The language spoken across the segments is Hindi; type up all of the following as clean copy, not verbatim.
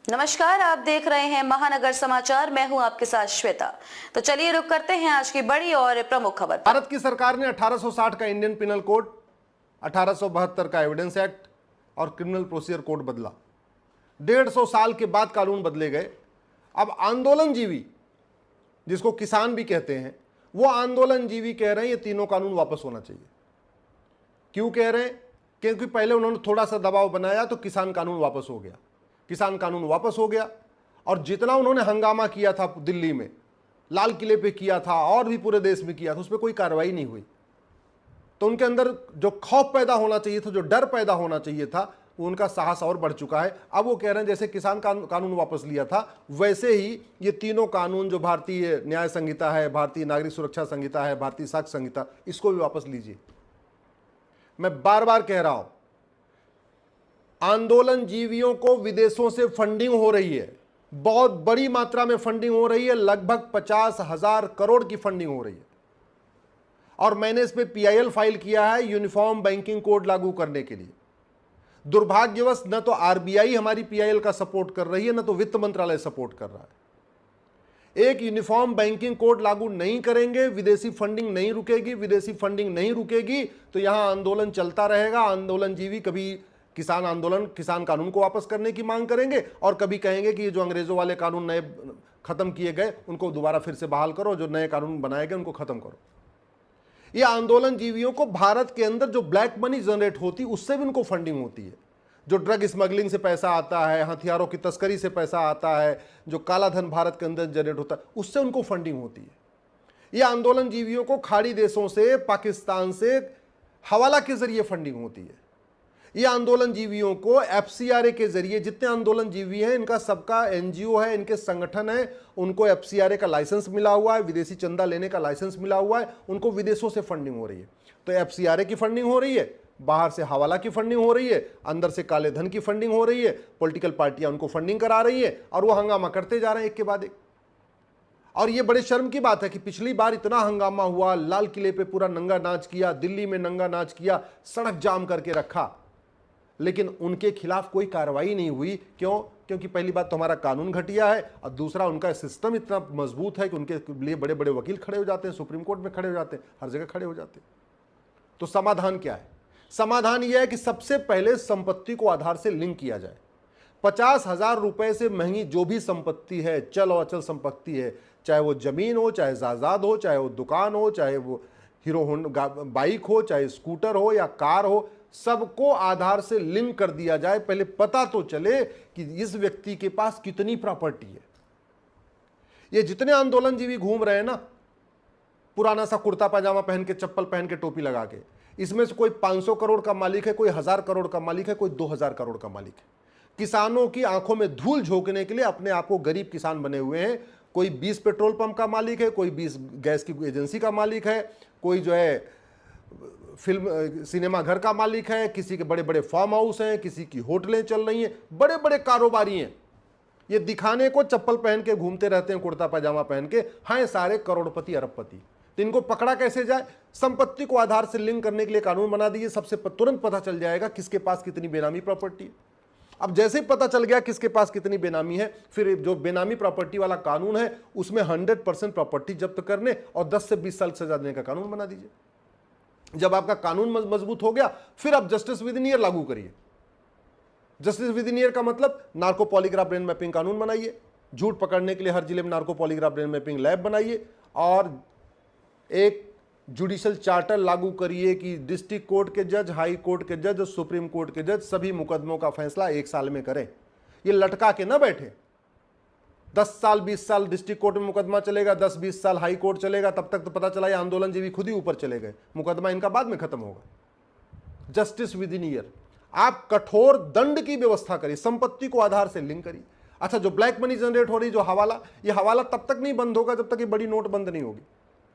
नमस्कार, आप देख रहे हैं महानगर समाचार। मैं हूं आपके साथ श्वेता। तो चलिए रुक करते हैं आज की बड़ी और प्रमुख खबर पर। भारत की सरकार ने 1860 का इंडियन पिनल कोड, 1872 का एविडेंस एक्ट और क्रिमिनल प्रोसीजर कोड बदला। 150 साल के बाद कानून बदले गए। अब आंदोलनजीवी, जिसको किसान भी कहते हैं, वो आंदोलनजीवी कह रहे हैं ये तीनों कानून वापस होना चाहिए। क्यों कह रहे हैं? क्योंकि पहले उन्होंने थोड़ा सा दबाव बनाया तो किसान कानून वापस हो गया। किसान कानून वापस हो गया और जितना उन्होंने हंगामा किया था दिल्ली में, लाल किले पे किया था और भी पूरे देश में किया था, उस पर कोई कार्रवाई नहीं हुई। तो उनके अंदर जो खौफ पैदा होना चाहिए था, जो डर पैदा होना चाहिए था, वो उनका साहस और बढ़ चुका है। अब वो कह रहे हैं जैसे किसान कानून वापस लिया था, वैसे ही ये तीनों कानून, जो भारतीय न्याय संहिता है, भारतीय नागरिक सुरक्षा संहिता है, भारतीय साक्ष्य संहिता, इसको भी वापस लीजिए। मैं बार बार कह रहा हूं, आंदोलनजीवियों को विदेशों से फंडिंग हो रही है, बहुत बड़ी मात्रा में फंडिंग हो रही है, लगभग 50,000 करोड़ की फंडिंग हो रही है। और मैंने इस पे पीआईएल फाइल किया है यूनिफॉर्म बैंकिंग कोड लागू करने के लिए। दुर्भाग्यवश न तो आरबीआई हमारी पीआईएल का सपोर्ट कर रही है, न तो वित्त मंत्रालय सपोर्ट कर रहा है। एक यूनिफॉर्म बैंकिंग कोड लागू नहीं करेंगे, विदेशी फंडिंग नहीं रुकेगी। विदेशी फंडिंग नहीं रुकेगी तो यहां आंदोलन चलता रहेगा। आंदोलनजीवी कभी किसान आंदोलन, किसान कानून को वापस करने की मांग करेंगे और कभी कहेंगे कि ये जो अंग्रेजों वाले कानून नए खत्म किए गए उनको दोबारा फिर से बहाल करो, जो नए कानून बनाए गए उनको खत्म करो। ये आंदोलनजीवियों को भारत के अंदर जो ब्लैक मनी जनरेट होती, उससे भी उनको फंडिंग होती है। जो ड्रग स्मगलिंग से पैसा आता है, हथियारों की तस्करी से पैसा आता है, जो काला धन भारत के अंदर जनरेट होता है, उससे उनको फंडिंग होती है। ये आंदोलनजीवियों को खाड़ी देशों से, पाकिस्तान से हवाला के जरिए फंडिंग होती है। ये आंदोलनजीवियों को एफसीआरए के जरिए, जितने आंदोलनजीवी हैं इनका सबका एनजीओ है, इनके संगठन है, उनको एफसीआरए का लाइसेंस मिला हुआ है, विदेशी चंदा लेने का लाइसेंस मिला हुआ है, उनको विदेशों से फंडिंग हो रही है। तो एफसीआरए की फंडिंग हो रही है, बाहर से हवाला की फंडिंग हो रही है, अंदर से काले धन की फंडिंग हो रही है, पॉलिटिकल पार्टियां उनको फंडिंग करा रही है और वो हंगामा करते जा रहे हैं एक के बाद एक। और ये बड़े शर्म की बात है कि पिछली बार इतना हंगामा हुआ, लाल किले पे पूरा नंगा नाच किया, दिल्ली में नंगा नाच किया, सड़क जाम करके रखा, लेकिन उनके खिलाफ कोई कार्रवाई नहीं हुई। क्यों? क्योंकि पहली बात तो हमारा कानून घटिया है और दूसरा उनका सिस्टम इतना मजबूत है कि उनके लिए बड़े बड़े वकील खड़े हो जाते हैं, सुप्रीम कोर्ट में खड़े हो जाते हैं, हर जगह खड़े हो जाते हैं। तो समाधान क्या है? समाधान यह है कि सबसे पहले संपत्ति को आधार से लिंक किया जाए। 50,000 रुपए से महंगी जो भी संपत्ति है, चल और अचल संपत्ति है, चाहे वो जमीन हो, चाहे जायदाद हो, चाहे वो दुकान हो, चाहे वो हीरो होंडा बाइक हो, चाहे स्कूटर हो या कार हो, सबको आधार से लिंक कर दिया जाए। पहले पता तो चले कि इस व्यक्ति के पास कितनी प्रॉपर्टी है। ये जितने आंदोलनजीवी घूम रहे हैं ना, पुराना सा कुर्ता पैजामा पहन के, चप्पल पहन के, टोपी लगा के, इसमें से कोई 500 करोड़ का मालिक है, कोई 1000 करोड़ का मालिक है, कोई 2000 करोड़ का मालिक है। किसानों की आंखों में धूल झोंकने के लिए अपने आप को गरीब किसान बने हुए हैं। कोई 20 पेट्रोल पंप का मालिक है, कोई 20 गैस की एजेंसी का मालिक है, कोई जो है फिल्म सिनेमा घर का मालिक है, किसी के बड़े बड़े फार्म हाउस हैं, किसी की होटलें चल रही हैं, बड़े बड़े कारोबारी हैं। ये दिखाने को चप्पल पहन के घूमते रहते हैं, कुर्ता पैजामा पहन के, हाँ सारे करोड़पति अरबपति। तो इनको पकड़ा कैसे जाए? संपत्ति को आधार से लिंक करने के लिए कानून बना दीजिए। सबसे तुरंत पता चल जाएगा किसके पास कितनी बेनामी प्रॉपर्टी है। अब जैसे ही पता चल गया किसके पास कितनी बेनामी है, फिर जो बेनामी प्रॉपर्टी वाला कानून है उसमें 100% प्रॉपर्टी जब्त करने और 10 से 20 साल सजा देने का कानून बना दीजिए। जब आपका कानून मजबूत हो गया, फिर आप जस्टिस विद इन ईयर लागू करिए। जस्टिस विद इन ईयर का मतलब नार्को पॉलीग्राफ ब्रेन मैपिंग कानून बनाइए, झूठ पकड़ने के लिए हर जिले में narco polygraph brain mapping lab बनाइए और एक जुडिशियल चार्टर लागू करिए कि डिस्ट्रिक्ट कोर्ट के जज, हाई कोर्ट के जज, सुप्रीम कोर्ट के जज सभी मुकदमों का फैसला 1 साल में करें। ये लटका के ना बैठे। 10 साल 20 साल डिस्ट्रिक्ट कोर्ट में मुकदमा चलेगा, 10-20 साल हाई कोर्ट चलेगा, तब तक तो पता चला ये आंदोलनजीवी खुद ही ऊपर चले गए, मुकदमा इनका बाद में खत्म होगा। Justice with in year. आप कठोर दंड की व्यवस्था करिए, संपत्ति को आधार से लिंक करिए। अच्छा, जो ब्लैक मनी जनरेट हो रही, जो हवाला, ये हवाला तब तक नहीं बंद होगा जब तक ये बड़ी नोट बंद नहीं होगी।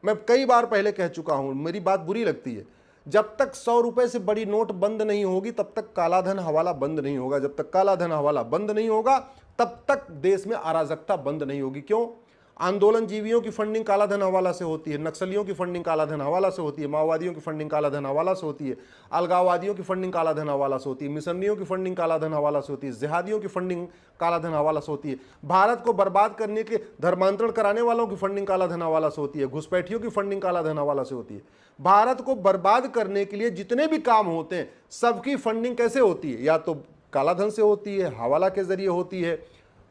मैं कई बार पहले कह चुका हूं, मेरी बात बुरी लगती है, जब तक 100 रुपए से बड़ी नोट बंद नहीं होगी तब तक काला धन हवाला बंद नहीं होगा। जब तक काला धन हवाला बंद नहीं होगा तब तक देश में अराजकता बंद नहीं होगी। क्यों? आंदोलन जीवियों की फंडिंग कालाधन हवाला से होती है, नक्सलियों की फंडिंग कालाधन हवाला से होती है, माओवादियों की फंडिंग कालाधन हवाला से होती है, अलगाववादियों की फंडिंग कालाधन हवाला से होती है, मिशनरियों की फंडिंग कालाधन हवाला से होती है, जिहादियों की फंडिंग कालाधन हवाला से होती है, भारत को बर्बाद करने के धर्मांतरण कराने वालों की फंडिंग कालाधन हवाला से होती है, घुसपैठियों की फंडिंग कालाधन हवाला से होती है। भारत को बर्बाद करने के लिए जितने भी काम होते हैं सबकी फंडिंग कैसे होती है? या तो कालाधन से होती है, हवाला के जरिए होती है,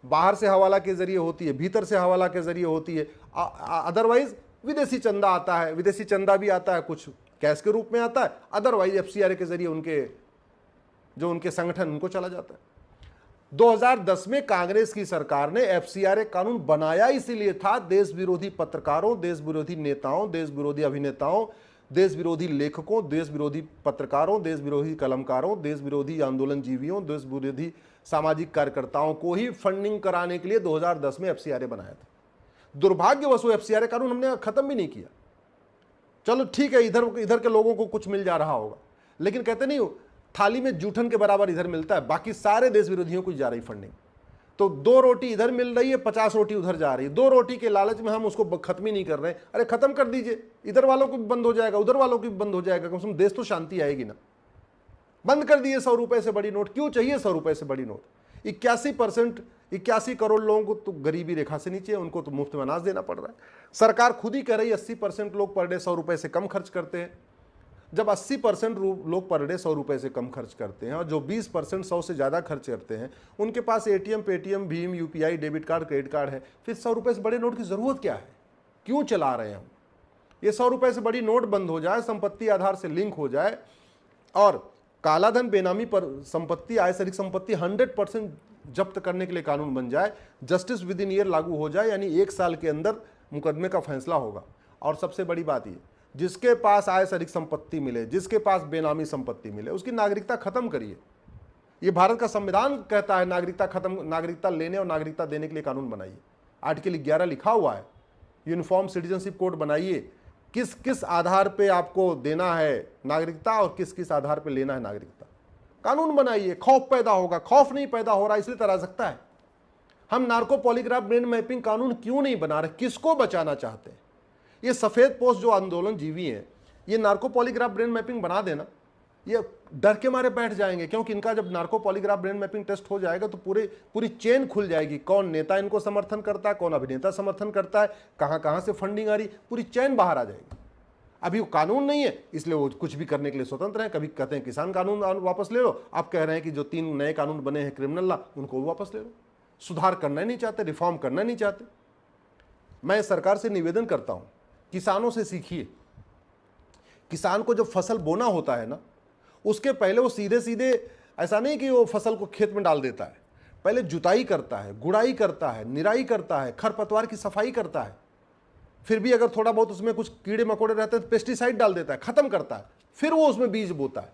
बाहर से हवाला के जरिए होती है, भीतर से हवाला के जरिए होती है, अदरवाइज विदेशी चंदा आता है। विदेशी चंदा भी आता है, कुछ कैश के रूप में आता है, अदरवाइज एफसीआरए के जरिए उनके संगठन उनको चला जाता है। 2010 में कांग्रेस की सरकार ने एफसीआरए कानून बनाया इसीलिए था, देश विरोधी पत्रकारों, देश विरोधी नेताओं, देश विरोधी अभिनेताओं, देश विरोधी लेखकों, देश विरोधी पत्रकारों, देश विरोधी कलमकारों, देश विरोधी आंदोलन जीवियों, देश विरोधी सामाजिक कार्यकर्ताओं को ही फंडिंग कराने के लिए 2010 में एफसीआरए बनाया था। दुर्भाग्यवश वो एफसीआरए कानून हमने खत्म भी नहीं किया। चलो ठीक है, इधर के लोगों को कुछ मिल जा रहा होगा, लेकिन कहते नहीं हो थाली में जूठन के बराबर इधर मिलता है, बाकी सारे देश विरोधियों को जा रही फंडिंग। तो 2 रोटी इधर मिल रही है, 50 रोटी उधर जा रही है। 2 रोटी के लालच में हम उसको खत्म ही नहीं कर रहे हैं। अरे खत्म कर दीजिए, इधर वालों को भी बंद हो जाएगा, उधर वालों की भी बंद हो जाएगा, कम से कम देश तो शांति आएगी ना। बंद कर दिए 100 रुपए से बड़ी नोट। क्यों चाहिए 100 रुपए से बड़ी नोट? 81 करोड़ लोगों को तो गरीबी रेखा से नीचे है, उनको तो मुफ्त में अनाज देना पड़ रहा है। सरकार खुद ही कह रही है 80% लोग पर डे 100 रुपए से कम खर्च करते हैं। जब 80% लोग पर डे 100 रुपए से कम खर्च करते हैं और जो 20% 100 से ज़्यादा खर्च करते हैं उनके पास एटीएम, पेटीएम, भीम, UPI, debit card, credit card है, फिर 100 रुपए से बड़े नोट की ज़रूरत क्या है? क्यों चला रहे हैं हम? ये 100 रुपए से बड़ी नोट बंद हो जाए, संपत्ति आधार से लिंक हो जाए और कालाधन, बेनामी पर संपत्ति, आय से अधिक संपत्ति 100% जब्त करने के लिए कानून बन जाए, जस्टिस विद इन ईयर लागू हो जाए, यानी 1 साल के अंदर मुकदमे का फैसला होगा। और सबसे बड़ी बात ये, जिसके पास आय से अधिक संपत्ति मिले, जिसके पास बेनामी संपत्ति मिले, उसकी नागरिकता खत्म करिए। ये भारत का संविधान कहता है नागरिकता लेने और नागरिकता देने के लिए कानून बनाइए। आर्टिकल 11 लिखा हुआ है, यूनिफॉर्म सिटीजनशिप कोड बनाइए, किस किस आधार पे आपको देना है नागरिकता और किस किस आधार पे लेना है नागरिकता। कानून बनाइए, खौफ पैदा होगा। खौफ नहीं पैदा हो रहा इसलिए तरह सकता है। हम नार्को पॉलीग्राफ ब्रेन मैपिंग कानून क्यों नहीं बना रहे? किसको बचाना चाहते हैं? ये सफेद पोस्ट जो आंदोलन जीवी हैं, ये नार्को पॉलीग्राफ ब्रेन मैपिंग बना देना, ये डर के मारे बैठ जाएंगे, क्योंकि इनका जब narco polygraph brain mapping test हो जाएगा तो पूरी चेन खुल जाएगी। कौन नेता इनको समर्थन करता है, कौन अभिनेता समर्थन करता है, कहां से फंडिंग आ रही, पूरी चेन बाहर आ जाएगी। अभी वो कानून नहीं है इसलिए वो कुछ भी करने के लिए स्वतंत्र है। कभी कहते हैं किसान कानून वापस ले लो, आप कह रहे हैं कि जो 3 नए कानून बने हैं क्रिमिनल लॉ, उनको वापस ले लो। सुधार करना नहीं चाहते, रिफॉर्म करना नहीं चाहते। मैं सरकार से निवेदन करता हूं, किसानों से सीखिए। किसान को जब फसल बोना होता है ना, उसके पहले वो सीधे ऐसा नहीं कि वो फसल को खेत में डाल देता है, पहले जुताई करता है, गुड़ाई करता है, निराई करता है, खरपतवार की सफाई करता है, फिर भी अगर थोड़ा बहुत उसमें कुछ कीड़े मकोड़े रहते हैं तो पेस्टिसाइड डाल देता है, खत्म करता है, फिर वो उसमें बीज बोता है।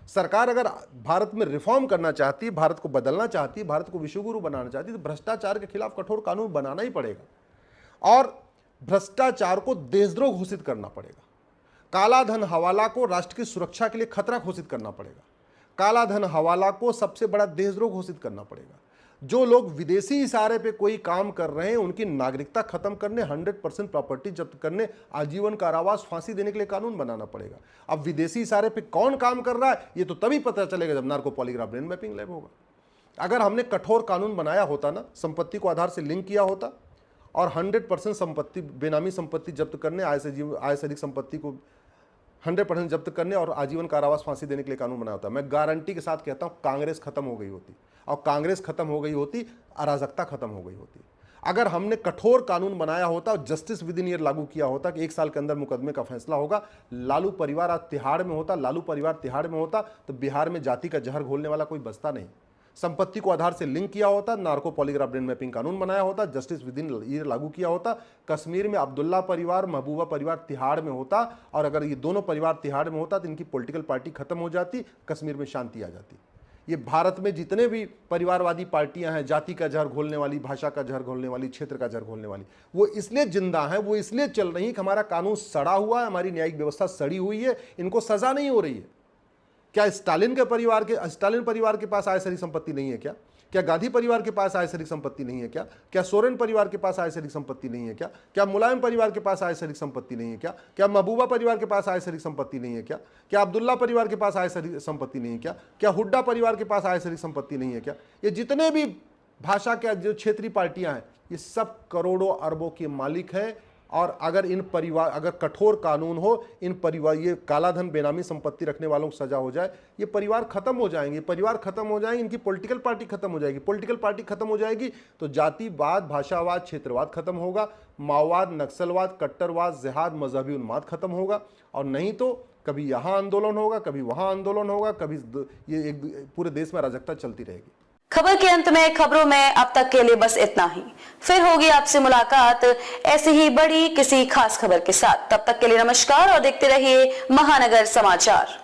सरकार अगर भारत में रिफॉर्म करना चाहती है, भारत को बदलना चाहती है, भारत को विश्वगुरु बनाना चाहती है, तो भ्रष्टाचार के खिलाफ कठोर कानून बनाना ही पड़ेगा और भ्रष्टाचार को देशद्रोह घोषित करना पड़ेगा। काला धन हवाला को राष्ट्र की सुरक्षा के लिए खतरा घोषित करना पड़ेगा। काला धन हवाला को सबसे बड़ा देशद्रोह घोषित करना पड़ेगा। जो लोग विदेशी इशारे पे कोई काम कर रहे हैं उनकी नागरिकता खत्म करने, 100% प्रॉपर्टी जब्त करने, आजीवन कारावास, फांसी देने के लिए कानून बनाना पड़ेगा। अब विदेशी इशारे पे कौन काम कर रहा है ये तो तभी पता चलेगा जब narco polygraph brain mapping lab होगा। अगर हमने कठोर कानून बनाया होता ना, संपत्ति को आधार से लिंक किया होता और 100% संपत्ति, बेनामी संपत्ति जब्त करने, आय से अधिक संपत्ति को 100% जब्त करने और आजीवन कारावास, फांसी देने के लिए कानून बनाया होता, मैं गारंटी के साथ कहता हूं कांग्रेस खत्म हो गई होती। और कांग्रेस खत्म हो गई होती, अराजकता खत्म हो गई होती। अगर हमने कठोर कानून बनाया होता और जस्टिस विद इन ईयर लागू किया होता कि 1 साल के अंदर मुकदमे का फैसला होगा, लालू परिवार आज तिहाड़ में होता, लालू परिवार तिहाड़ में होता तो बिहार में जाति का जहर घोलने वाला कोई बचता नहीं। संपत्ति को आधार से लिंक किया होता, नार्को पॉलीग्राफ ब्रेन मैपिंग कानून बनाया होता, जस्टिस विद इन ईयर लागू किया होता, कश्मीर में अब्दुल्ला परिवार, महबूबा परिवार तिहाड़ में होता और अगर ये दोनों परिवार तिहाड़ में होता तो इनकी पॉलिटिकल पार्टी खत्म हो जाती, कश्मीर में शांति आ जाती। ये भारत में जितने भी परिवारवादी पार्टियां हैं, जाति का जहर घोलने वाली, भाषा का जहर घोलने वाली, क्षेत्र का जहर घोलने वाली, वो इसलिए जिंदा हैं, वो इसलिए चल रही है कि हमारा कानून सड़ा हुआ है, हमारी न्यायिक व्यवस्था सड़ी हुई है, इनको सजा नहीं हो रही है। क्या स्टालिन परिवार के पास आय से अधिक संपत्ति नहीं है क्या? क्या गांधी परिवार के पास आय से अधिक संपत्ति नहीं है क्या? क्या सोरेन परिवार के पास आय से अधिक संपत्ति नहीं है क्या? क्या मुलायम परिवार के पास आय से अधिक संपत्ति नहीं है क्या? क्या महबूबा परिवार के पास आय से अधिक संपत्ति नहीं है क्या? क्या अब्दुल्ला परिवार के पास आय से अधिक संपत्ति नहीं है क्या? क्या हुड्डा परिवार के पास आय से अधिक संपत्ति नहीं है क्या? ये जितने भी भाषा के जो क्षेत्रीय पार्टियां हैं, ये सब करोड़ों अरबों के मालिक हैं। और अगर इन परिवार, अगर कठोर कानून हो, इन परिवार, ये काला धन बेनामी संपत्ति रखने वालों को सजा हो जाए, ये परिवार खत्म हो जाएंगे, परिवार खत्म हो जाएंगे, इनकी पॉलिटिकल पार्टी खत्म हो जाएगी। पॉलिटिकल पार्टी खत्म हो जाएगी तो जातिवाद, भाषावाद, क्षेत्रवाद खत्म होगा, माओवाद, नक्सलवाद, कट्टरवाद, जिहाद, मजहबी उन्माद खत्म होगा। और नहीं तो कभी यहाँ आंदोलन होगा, कभी वहाँ आंदोलन होगा, कभी ये एक पूरे देश में अराजकता चलती रहेगी। खबर के अंत में खबरों में अब तक के लिए बस इतना ही। फिर होगी आपसे मुलाकात ऐसी ही बड़ी किसी खास खबर के साथ। तब तक के लिए नमस्कार और देखते रहिए महानगर समाचार।